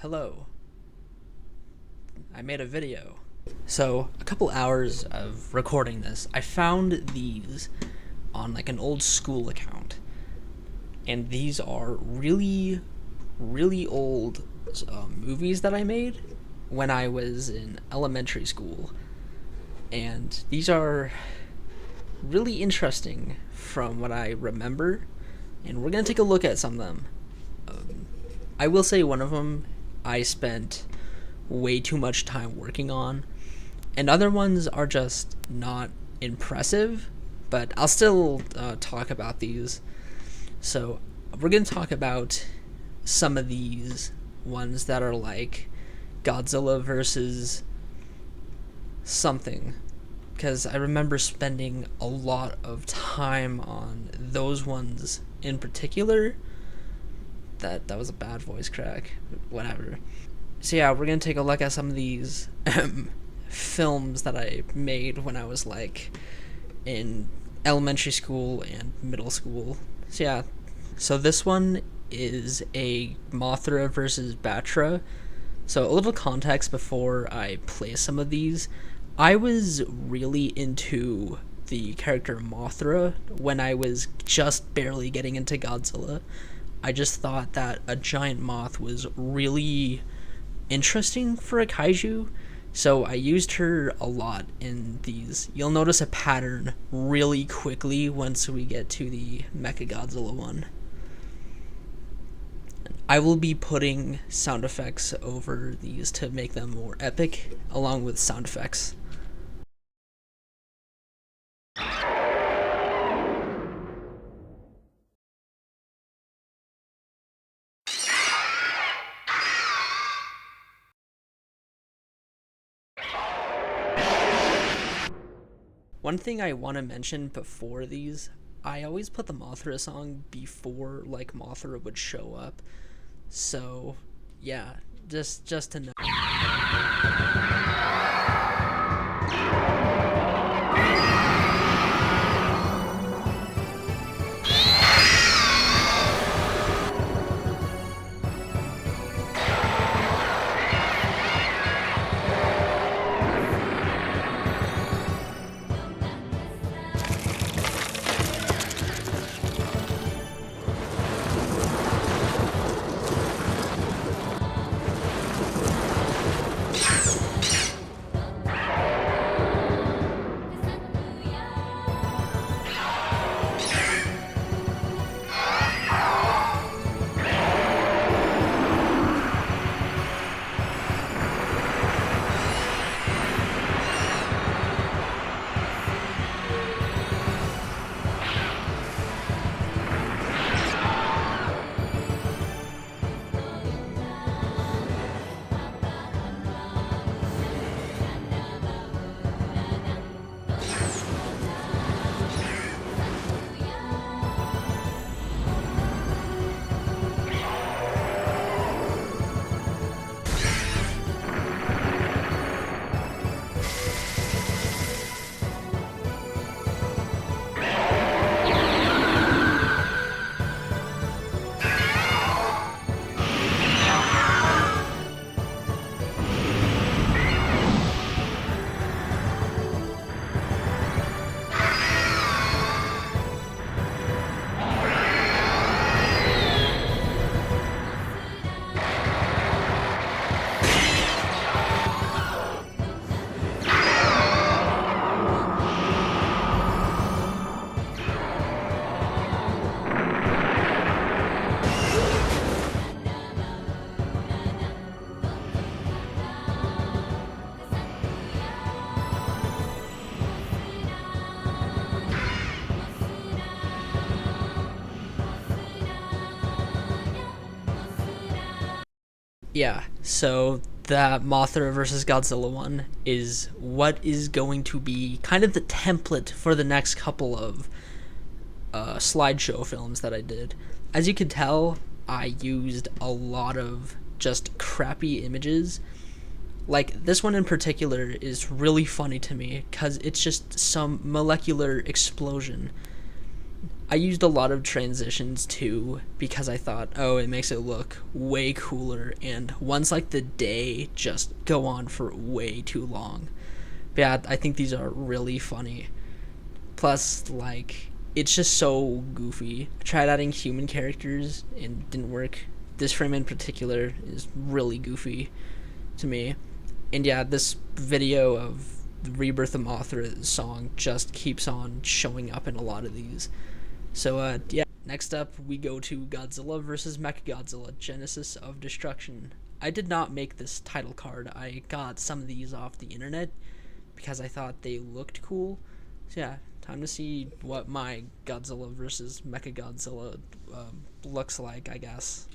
Hello. I made a video. So, a couple hours of recording this, I found these on like an old school account. And these are really, really old movies that I made when I was in elementary school. And these are really interesting from what I remember. And we're going to take a look at some of them. I will say one of them I spent way too much time working on, and other ones are just not impressive, but I'll still talk about these. So we're going to talk about some of these ones that are like Godzilla versus something, because I remember spending a lot of time on those ones in particular. That was a bad voice crack. Whatever. So yeah, we're gonna take a look at some of these films that I made when I was like in elementary school and middle school. So yeah, so this one is a Mothra versus Battra. So a little context before I play some of these. I was really into the character Mothra when I was just barely getting into Godzilla. I just thought that a giant moth was really interesting for a kaiju, so I used her a lot in these. You'll notice a pattern really quickly once we get to the Mechagodzilla one. I will be putting sound effects over these to make them more epic, along with sound effects. One thing I want to mention before these, I always put the Mothra song before like Mothra would show up. So, yeah, just to know. Yeah, so the Mothra versus Godzilla one is what is going to be kind of the template for the next couple of slideshow films that I did. As you can tell, I used a lot of just crappy images. Like, this one in particular is really funny to me because it's just some molecular explosion. I used a lot of transitions too because I thought, oh, it makes it look way cooler, and ones like the day just go on for way too long. But yeah, I think these are really funny. Plus, like, it's just so goofy. I tried adding human characters and it didn't work. This frame in particular is really goofy to me. And yeah, this video of the Rebirth of Mothra song just keeps on showing up in a lot of these. So, yeah. Next up, we go to Godzilla vs. Mechagodzilla, Genesis of Destruction. I did not make this title card. I got some of these off the internet because I thought they looked cool. So yeah, time to see what my Godzilla vs. Mechagodzilla looks like, I guess.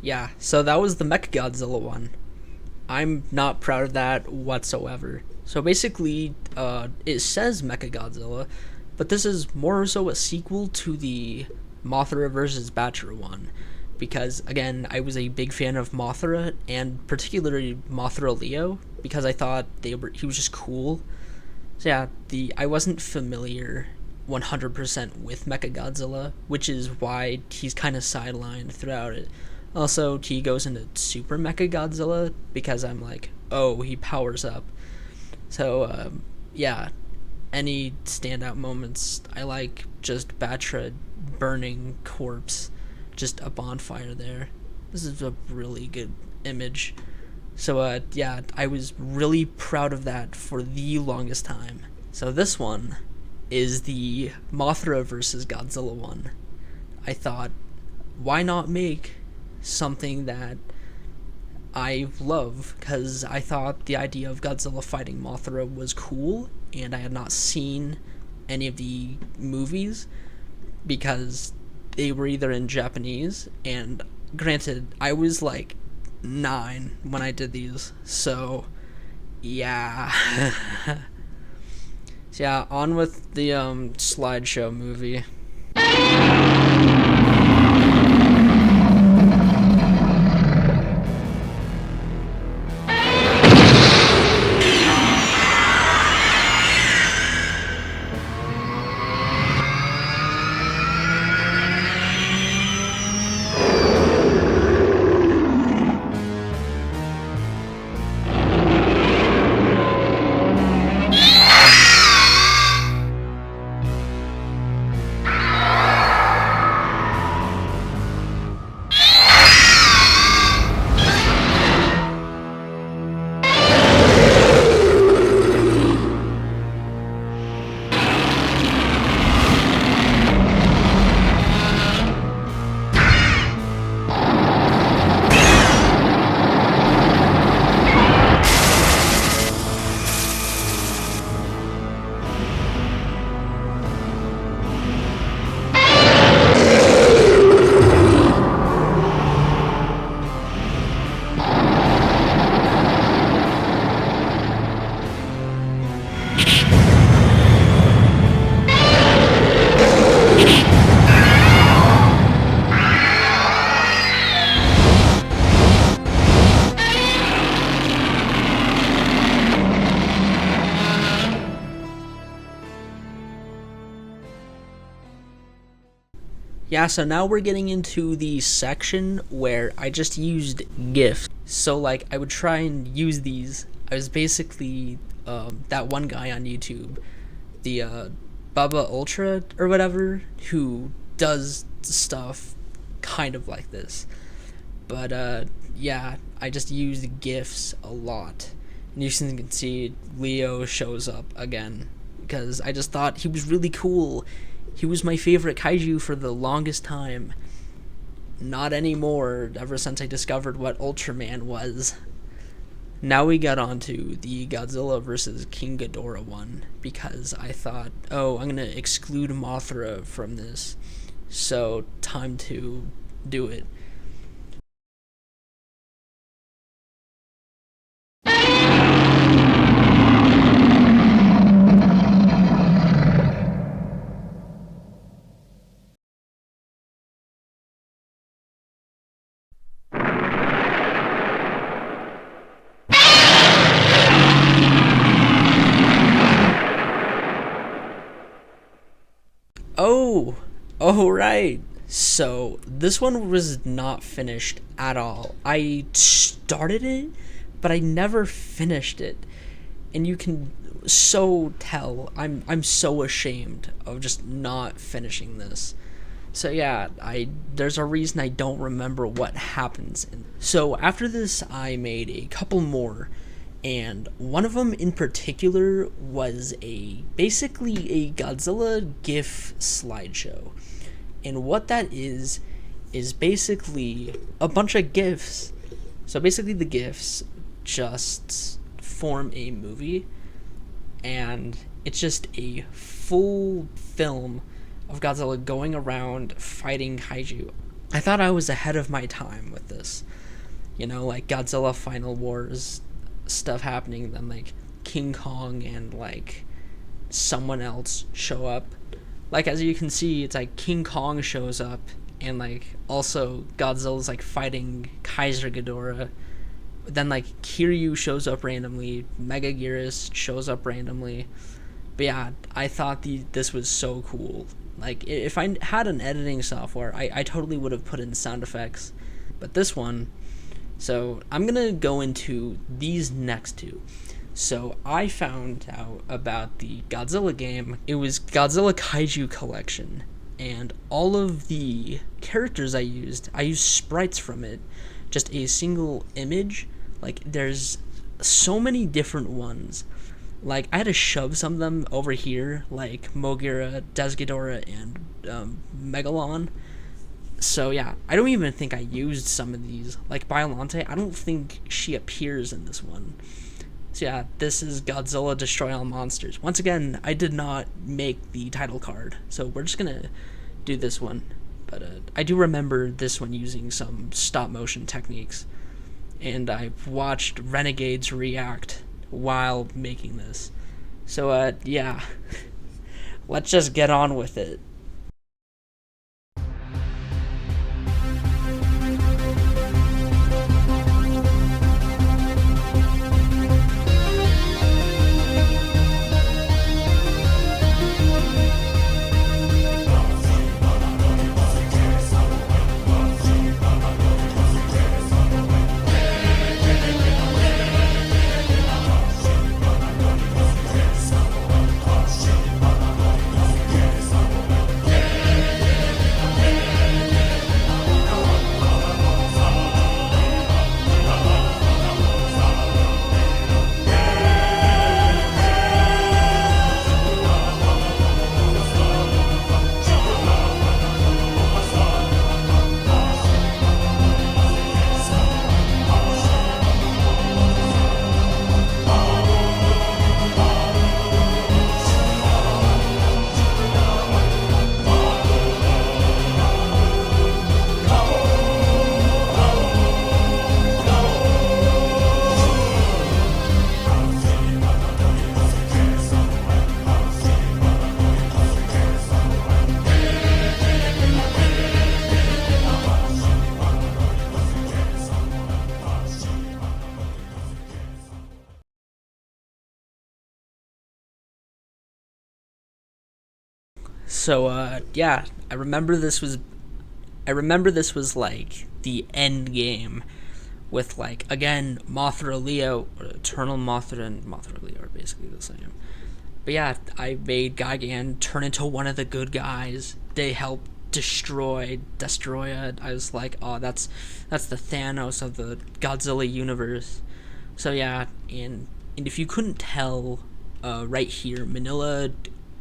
Yeah, so that was the Mechagodzilla one. I'm not proud of that whatsoever. So basically, it says Mechagodzilla, but this is more so a sequel to the Mothra versus Battra one. Because, again, I was a big fan of Mothra, and particularly Mothra Leo, because I thought he was just cool. So yeah, I wasn't familiar 100% with Mechagodzilla, which is why he's kind of sidelined throughout it. Also, he goes into Super Mechagodzilla because I'm like, oh, he powers up. So, yeah, any standout moments, I like just Battra burning corpse, just a bonfire there. This is a really good image. So, yeah, I was really proud of that for the longest time. So this one is the Mothra versus Godzilla one. I thought, why not make something that I love, because I thought the idea of Godzilla fighting Mothra was cool, and I had not seen any of the movies because they were either in Japanese, and granted, I was like 9 when I did these, so yeah. So yeah, on with the slideshow movie. Yeah, so now we're getting into the section where I just used GIFs. So, like, I would try and use these. I was basically that one guy on YouTube, the Bubba Ultra or whatever, who does stuff kind of like this. But, yeah, I just used GIFs a lot. And you can see Leo shows up again because I just thought he was really cool. He was my favorite kaiju for the longest time. Not anymore, ever since I discovered what Ultraman was. Now we got on to the Godzilla vs. King Ghidorah one, because I thought, oh, I'm going to exclude Mothra from this, so time to do it. Oh, right. So this one was not finished at all. I started it, but I never finished it, and you can so tell I'm so ashamed of just not finishing this. So yeah, I there's a reason I don't remember what happens. So after this, I made a couple more, and one of them in particular was a basically a Godzilla GIF slideshow. And what that is basically a bunch of GIFs. So basically the GIFs just form a movie, and it's just a full film of Godzilla going around fighting kaiju. I thought I was ahead of my time with this. You know, like Godzilla Final Wars stuff happening, then like King Kong and like someone else show up. Like, as you can see, it's like King Kong shows up, and like also Godzilla's like fighting Kaiser Ghidorah. Then like Kiryu shows up randomly, Mechagodzilla shows up randomly. But yeah, I thought this was so cool. Like, if I had an editing software, I totally would have put in sound effects. But this one, so I'm gonna go into these next two. So I found out about the Godzilla game. It was Godzilla Kaiju Collection, and all of the characters I used sprites from it, just a single image. Like, there's so many different ones. Like, I had to shove some of them over here, like Mogira, Desghidorah, and Megalon. So yeah, I don't even think I used some of these. Like Biolante, I don't think she appears in this one. So yeah, this is Godzilla Destroy All Monsters. Once again, I did not make the title card, so we're just gonna do this one. But I do remember this one using some stop motion techniques, and I've watched Renegades react while making this. So yeah, let's just get on with it. So yeah, I remember this was I remember this was like the end game with like again Mothra Leo, Eternal Mothra and Mothra Leo are basically the same. But yeah, I made Gigan turn into one of the good guys. They helped destroy it. I was like, oh, that's the Thanos of the Godzilla universe. So yeah, and if you couldn't tell, right here, Manila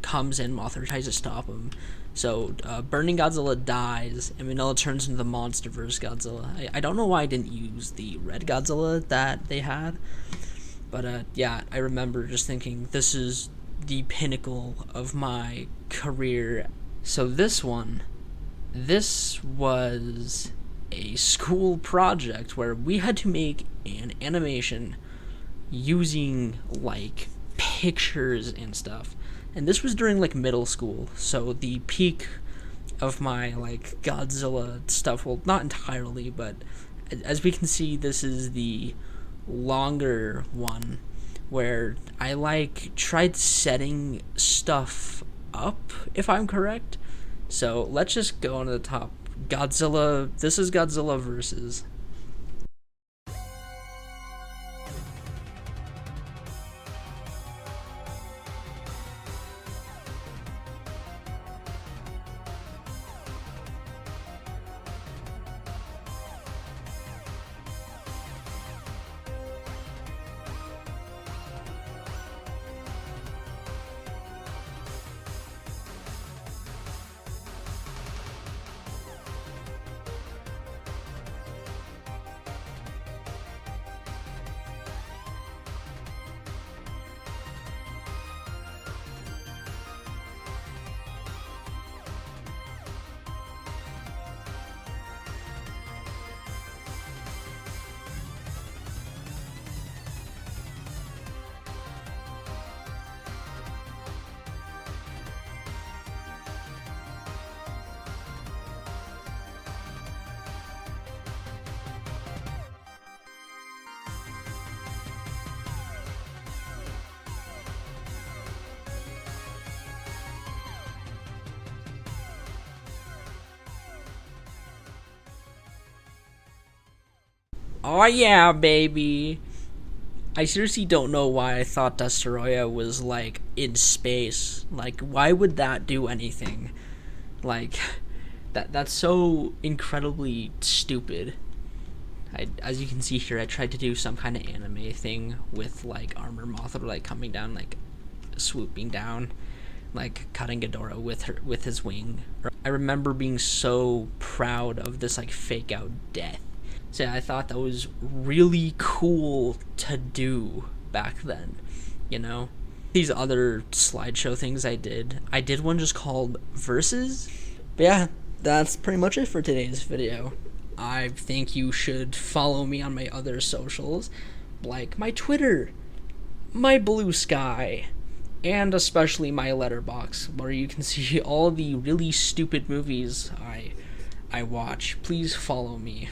comes in, Mothra tries to stop him. So Burning Godzilla dies, and Manila turns into the MonsterVerse Godzilla. I don't know why I didn't use the Red Godzilla that they had, but yeah, I remember just thinking this is the pinnacle of my career. So this was a school project where we had to make an animation using like pictures and stuff. And this was during like middle school, so the peak of my like Godzilla stuff, well, not entirely, but as we can see, this is the longer one where I like tried setting stuff up, if I'm correct. So let's just go on to the top. Godzilla, this is Godzilla versus. Oh yeah, baby. I seriously don't know why I thought Destoroyah was like in space. Like, why would that do anything? Like, that's so incredibly stupid. As you can see here, I tried to do some kind of anime thing with like Armor Mothra like coming down, like swooping down, like cutting Ghidorah with his wing. I remember being so proud of this like fake out death. So yeah, I thought that was really cool to do back then, you know? These other slideshow things I did one just called Versus. But yeah, that's pretty much it for today's video. I think you should follow me on my other socials, like my Twitter, my Blue Sky, and especially my Letterbox, where you can see all the really stupid movies I watch. Please follow me.